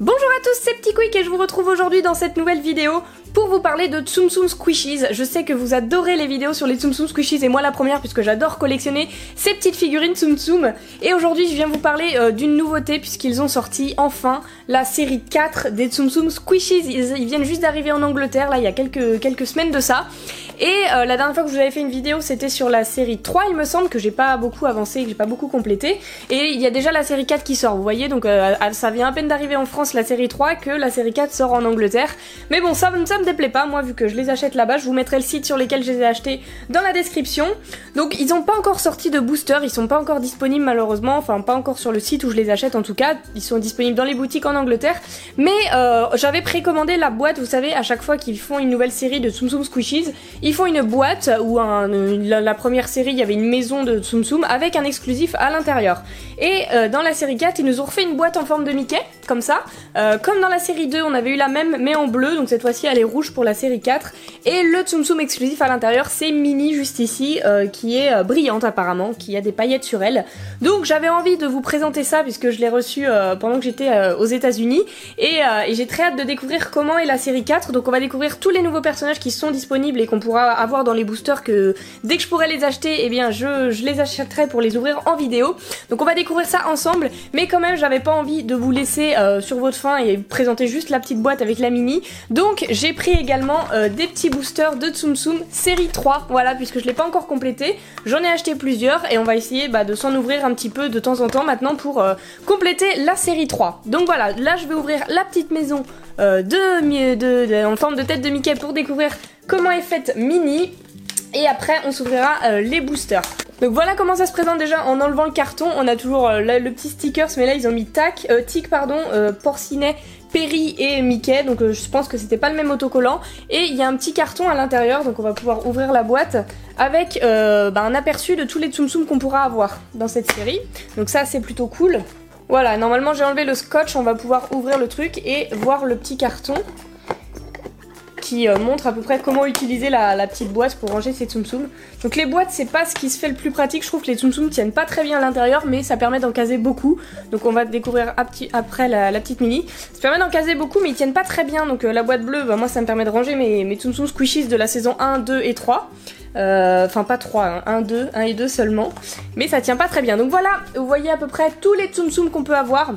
Bonjour à tous, c'est Petit Quick et je vous retrouve aujourd'hui dans cette nouvelle vidéo pour vous parler de Tsum Tsum Squishies. Je sais que vous adorez les vidéos sur les Tsum Tsum Squishies et moi la première puisque j'adore collectionner ces petites figurines Tsum Tsum. Et aujourd'hui je viens vous parler d'une nouveauté puisqu'ils ont sorti enfin la série 4 des Tsum Tsum Squishies. Ils viennent juste d'arriver en Angleterre là il y a quelques semaines de ça. Et la dernière fois que je vous avais fait une vidéo c'était sur la série 3 il me semble, que j'ai pas beaucoup avancé, que j'ai pas beaucoup complété. Et il y a déjà la série 4 qui sort, vous voyez, donc ça vient à peine d'arriver en France la série 3 que la série 4 sort en Angleterre. Mais bon ça me déplaît pas, moi vu que je les achète là-bas, je vous mettrai le site sur lesquels je les ai achetés dans la description. Donc ils ont pas encore sorti de booster, ils sont pas encore disponibles malheureusement, enfin pas encore sur le site où je les achète en tout cas, ils sont disponibles dans les boutiques en Angleterre. Mais j'avais précommandé la boîte, vous savez à chaque fois qu'ils font une nouvelle série de Tsum Tsum Squishies, ils font une boîte où la première série il y avait une maison de Tsum Tsum avec un exclusif à l'intérieur. Et dans la série 4 ils nous ont refait une boîte en forme de Mickey, comme ça. Comme dans la série 2 on avait eu la même mais en bleu, donc cette fois-ci elle est rouge pour la série 4. Et le Tsum Tsum exclusif à l'intérieur c'est Minnie juste ici, qui est brillante apparemment, qui a des paillettes sur elle. Donc j'avais envie de vous présenter ça puisque je l'ai reçu pendant que j'étais aux États-Unis et j'ai très hâte de découvrir comment est la série 4. Donc on va découvrir tous les nouveaux personnages qui sont disponibles et qu'on pourra avoir dans les boosters, que dès que je pourrai les acheter, eh bien je les achèterai pour les ouvrir en vidéo. Donc on va découvrir ça ensemble, mais quand même j'avais pas envie de vous laisser sur votre faim et vous présenter juste la petite boîte avec la Minnie. Donc j'ai pris également des petits boosters de Tsum Tsum série 3, voilà, puisque je l'ai pas encore complété. J'en ai acheté plusieurs et on va essayer de s'en ouvrir un petit peu de temps en temps maintenant pour compléter la série 3. Donc voilà, là je vais ouvrir la petite maison en forme de tête de Mickey pour découvrir comment est faite Minnie. Et après on s'ouvrira les boosters. Donc voilà comment ça se présente déjà en enlevant le carton. On a toujours le petit stickers, mais là ils ont mis Tic, Porcinet, Perry et Mickey. Donc je pense que c'était pas le même autocollant. Et il y a un petit carton à l'intérieur, donc on va pouvoir ouvrir la boîte avec un aperçu de tous les Tsum Tsum qu'on pourra avoir dans cette série. Donc ça c'est plutôt cool. Voilà, normalement j'ai enlevé le scotch, on va pouvoir ouvrir le truc et voir le petit carton qui montre à peu près comment utiliser la petite boîte pour ranger ses Tsum Tsum. Donc les boîtes c'est pas ce qui se fait le plus pratique, je trouve que les Tsum Tsum tiennent pas très bien à l'intérieur, mais ça permet d'en caser beaucoup. Donc on va découvrir après la petite Minnie. Ça permet d'en caser beaucoup mais ils tiennent pas très bien, donc la boîte bleue, moi ça me permet de ranger mes Tsum Tsum Squishies de la saison 1, 2 et 3. Enfin pas 3, 1 et 2 seulement. Mais ça tient pas très bien. Donc voilà, vous voyez à peu près tous les Tsum Tsum qu'on peut avoir.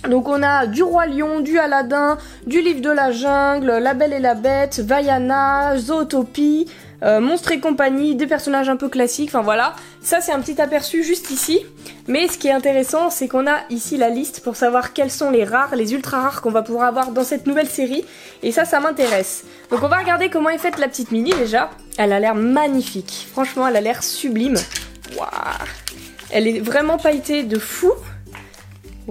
Donc on a du Roi Lion, du Aladdin, du Livre de la Jungle, La Belle et la Bête, Vaiana, Zootopie, Monstres et compagnie, des personnages un peu classiques, enfin voilà. Ça c'est un petit aperçu juste ici. Mais ce qui est intéressant c'est qu'on a ici la liste pour savoir quels sont les rares, les ultra rares qu'on va pouvoir avoir dans cette nouvelle série. Et ça m'intéresse. Donc on va regarder comment est faite la petite Minnie déjà. Elle a l'air magnifique, franchement elle a l'air sublime. Waouh. Elle est vraiment pailletée de fou.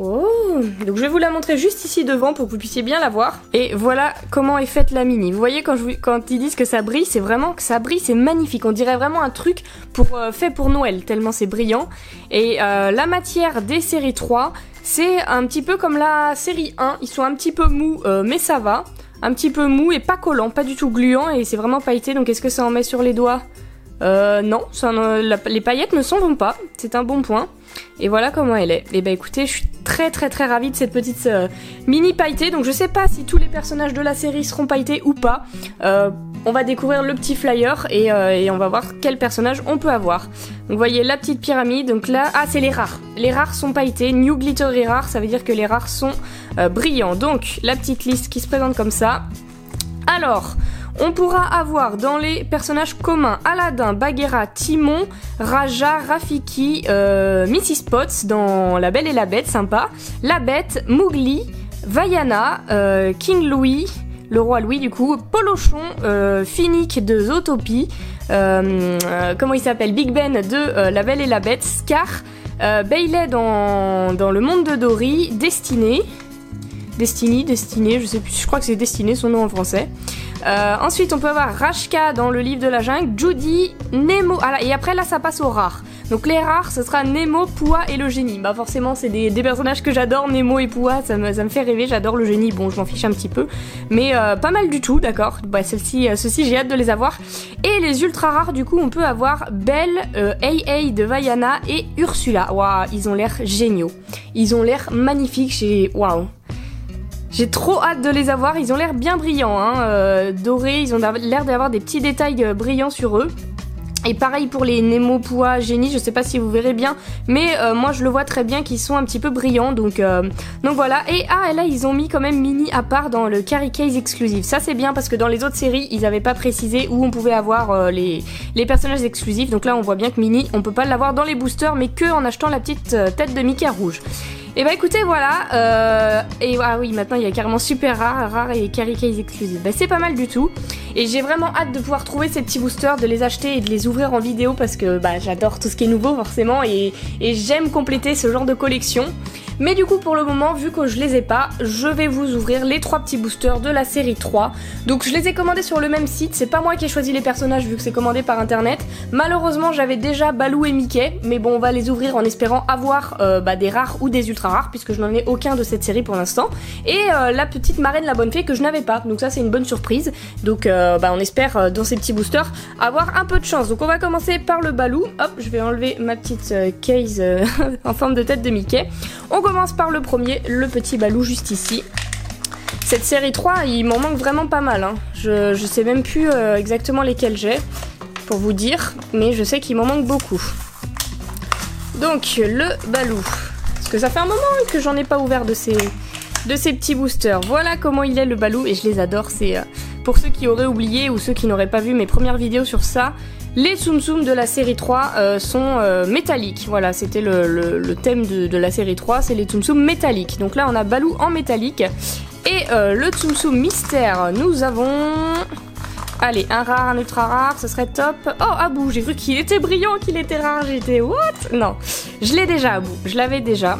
Oh, donc je vais vous la montrer juste ici devant pour que vous puissiez bien la voir. Et voilà comment est faite la Minnie. Vous voyez quand ils disent que ça brille, c'est vraiment que ça brille, c'est magnifique. On dirait vraiment un truc fait pour Noël, tellement c'est brillant. Et la matière des séries 3, c'est un petit peu comme la série 1. Ils sont un petit peu mous, mais ça va. Un petit peu mou et pas collant, pas du tout gluant, et c'est vraiment pailleté. Donc est-ce que ça en met sur les doigts ? Non, les paillettes ne s'en vont pas, c'est un bon point. Et voilà comment elle est. Et bah écoutez, je suis très ravie de cette petite Minnie pailletée. Donc je sais pas si tous les personnages de la série seront pailletés ou pas. On va découvrir le petit flyer et on va voir quel personnage on peut avoir. Donc vous voyez la petite pyramide, donc là, c'est les rares. Les rares sont pailletés, New Glittery Rare, ça veut dire que les rares sont brillants. Donc la petite liste qui se présente comme ça. Alors, on pourra avoir dans les personnages communs Aladdin, Bagheera, Timon, Raja, Rafiki, Missy Spots dans La Belle et la Bête, sympa, La Bête, Mowgli, Vaiana, King Louis, le roi Louis du coup, Polochon, Finnick de Zootopie, comment il s'appelle, Big Ben de La Belle et la Bête, Scar, Bailey dans Le Monde de Dory, Destiny, je sais plus, je crois que c'est Destiné son nom en français. Ensuite on peut avoir Rashka dans Le Livre de la Jungle, Judy, Nemo, et après là ça passe aux rares. Donc les rares ce sera Nemo, Pooah et le génie. Bah forcément c'est des personnages que j'adore, Nemo et Pooah, ça me fait rêver, j'adore le génie, bon je m'en fiche un petit peu. Mais pas mal du tout, d'accord. Bah ceux-ci j'ai hâte de les avoir. Et les ultra rares du coup on peut avoir Belle, AA de Vaiana et Ursula. Waouh, ils ont l'air géniaux. Ils ont l'air magnifiques, waouh. J'ai trop hâte de les avoir, ils ont l'air bien brillants, hein, dorés, ils ont l'air d'avoir des petits détails brillants sur eux. Et pareil pour les Nemo Pua Génie, je sais pas si vous verrez bien, mais moi je le vois très bien qu'ils sont un petit peu brillants, donc voilà. Et là ils ont mis quand même Minnie à part dans le Carry Case exclusif. Ça c'est bien parce que dans les autres séries ils avaient pas précisé où on pouvait avoir les personnages exclusifs, donc là on voit bien que Minnie on peut pas l'avoir dans les boosters mais que en achetant la petite tête de Mickey rouge. Et bah écoutez voilà, et oui maintenant il y a carrément super rare et Carry Case exclusif, bah c'est pas mal du tout. Et j'ai vraiment hâte de pouvoir trouver ces petits boosters, de les acheter et de les ouvrir en vidéo parce que bah j'adore tout ce qui est nouveau forcément et j'aime compléter ce genre de collection. Mais du coup pour le moment, vu que je les ai pas, je vais vous ouvrir les 3 petits boosters de la série 3. Donc je les ai commandés sur le même site, c'est pas moi qui ai choisi les personnages vu que c'est commandé par internet. Malheureusement j'avais déjà Baloo et Mickey, mais bon on va les ouvrir en espérant avoir des rares ou des ultra rares puisque je n'en ai aucun de cette série pour l'instant. Et la petite marraine la bonne fée que je n'avais pas, donc ça c'est une bonne surprise. Donc on espère dans ces petits boosters avoir un peu de chance. Donc on va commencer par le Baloo. Hop, je vais enlever ma petite case en forme de tête de Mickey. On commence par le premier, le petit Baloo juste ici. Cette série 3, il m'en manque vraiment pas mal, hein. Je sais même plus exactement lesquels j'ai, pour vous dire, mais je sais qu'il m'en manque beaucoup. Donc, le Baloo. Parce que ça fait un moment que j'en ai pas ouvert de ces petits boosters. Voilà comment il est le Baloo, et je les adore. C'est pour ceux qui auraient oublié ou ceux qui n'auraient pas vu mes premières vidéos sur ça, les Tsum Tsum de la série 3 sont métalliques. Voilà, c'était le thème de la série 3, c'est les Tsum Tsum métalliques. Donc là, on a Baloo en métallique. Et le Tsum Tsum mystère, nous avons... Allez, un rare, un ultra rare, ce serait top. Oh, Abou, j'ai cru qu'il était brillant, qu'il était rare. J'étais, what? Non, je l'ai déjà, Abou, je l'avais déjà.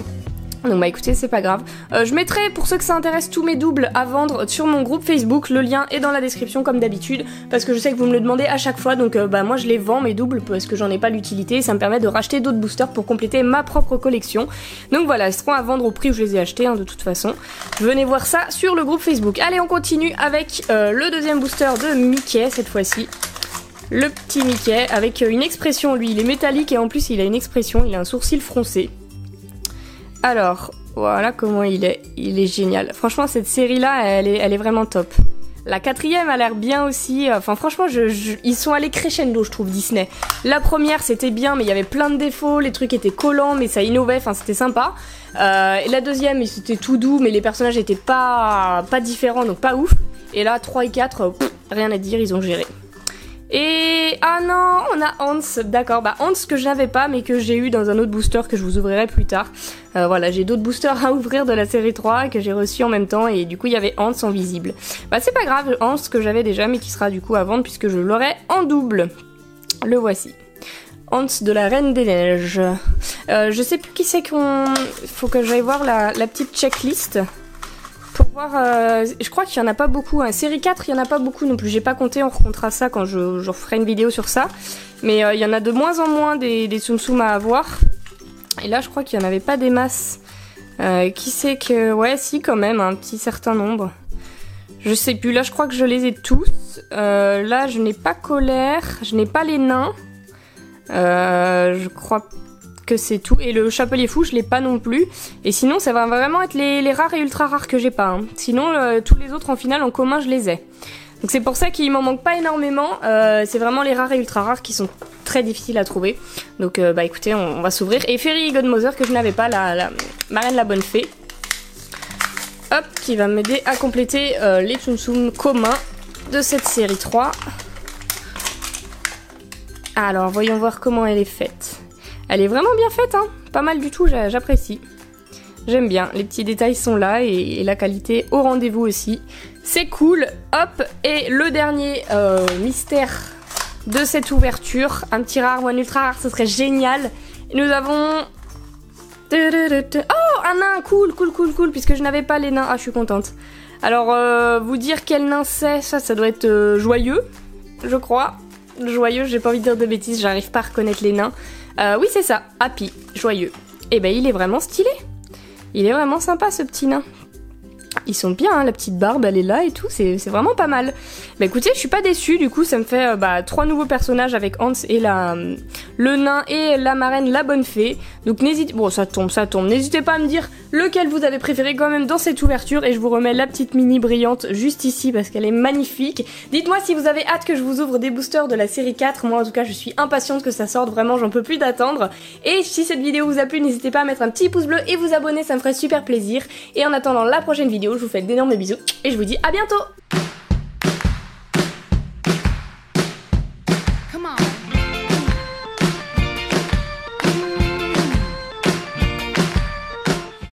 Donc bah écoutez, c'est pas grave. Je mettrai, pour ceux que ça intéresse, tous mes doubles à vendre sur mon groupe Facebook. Le lien est dans la description comme d'habitude, parce que je sais que vous me le demandez à chaque fois. Donc moi je les vends mes doubles parce que j'en ai pas l'utilité. Ça me permet de racheter d'autres boosters pour compléter ma propre collection. Donc voilà, ils seront à vendre au prix où je les ai achetés, hein, de toute façon. Venez voir ça sur le groupe Facebook. Allez, on continue avec le deuxième booster de Mickey cette fois-ci. Le petit Mickey avec une expression, lui il est métallique et en plus il a une expression, il a un sourcil froncé. Alors, voilà comment il est génial. Franchement, cette série-là, elle est vraiment top. La 4e a l'air bien aussi. Enfin, franchement, ils sont allés crescendo, je trouve, Disney. La première, c'était bien, mais il y avait plein de défauts. Les trucs étaient collants, mais ça innovait. Enfin, c'était sympa. Et la deuxième, c'était tout doux, mais les personnages étaient pas différents, donc pas ouf. Et là, 3 et 4, rien à dire, ils ont géré. Et... ah non, on a Hans, d'accord, bah Hans que je n'avais pas mais que j'ai eu dans un autre booster que je vous ouvrirai plus tard. Voilà, j'ai d'autres boosters à ouvrir de la série 3 que j'ai reçus en même temps et du coup il y avait Hans en visible. Bah c'est pas grave, Hans que j'avais déjà mais qui sera du coup à vendre puisque je l'aurai en double. Le voici. Hans de la Reine des Neiges. Je sais plus qui c'est qu'on... Faut que j'aille voir la petite checklist. Pour voir, je crois qu'il y en a pas beaucoup, hein. Série 4 il y en a pas beaucoup non plus, j'ai pas compté, on recomptera ça quand je ferai une vidéo sur ça, mais il y en a de moins en moins des Tsum Tsum à avoir, et là je crois qu'il y en avait pas des masses, qui sait que, ouais si quand même, un petit certain nombre, je sais plus, là je crois que je les ai tous, là je n'ai pas Colère, je n'ai pas les nains, je crois que c'est tout, et le Chapelier Fou je l'ai pas non plus, et sinon ça va vraiment être les rares et ultra rares que j'ai pas, hein. Sinon tous les autres en finale en commun je les ai, donc c'est pour ça qu'il m'en manque pas énormément, c'est vraiment les rares et ultra rares qui sont très difficiles à trouver, donc bah écoutez on va s'ouvrir, et Fairy Godmother que je n'avais pas, la marraine la bonne fée, hop, qui va m'aider à compléter les Tsum Tsum communs de cette série 3. Alors voyons voir comment elle est faite. Elle est vraiment bien faite, hein. Pas mal du tout, j'apprécie. J'aime bien, les petits détails sont là et la qualité au rendez-vous aussi. C'est cool, hop, et le dernier mystère de cette ouverture, un petit rare ou un ultra rare, ce serait génial. Nous avons... Oh, un nain, cool, puisque je n'avais pas les nains. Ah, je suis contente. Alors, vous dire quel nain c'est, ça doit être joyeux, je crois. Joyeux, j'ai pas envie de dire de bêtises, j'arrive pas à reconnaître les nains. Oui, c'est ça, Happy, joyeux. Et ben, il est vraiment stylé. Il est vraiment sympa, ce petit nain. Ils sont bien, hein, la petite barbe, elle est là et tout, c'est vraiment pas mal. Bah écoutez, je suis pas déçue, du coup, ça me fait 3 nouveaux personnages avec Hans et le nain et la marraine, la bonne fée. Donc n'hésitez... Bon, ça tombe. N'hésitez pas à me dire lequel vous avez préféré quand même dans cette ouverture. Et je vous remets la petite mini brillante juste ici parce qu'elle est magnifique. Dites-moi si vous avez hâte que je vous ouvre des boosters de la série 4. Moi, en tout cas, je suis impatiente que ça sorte. Vraiment, j'en peux plus d'attendre. Et si cette vidéo vous a plu, n'hésitez pas à mettre un petit pouce bleu et vous abonner, ça me ferait super plaisir. Et en attendant la prochaine vidéo, je vous fais d'énormes bisous et je vous dis à bientôt. Come on.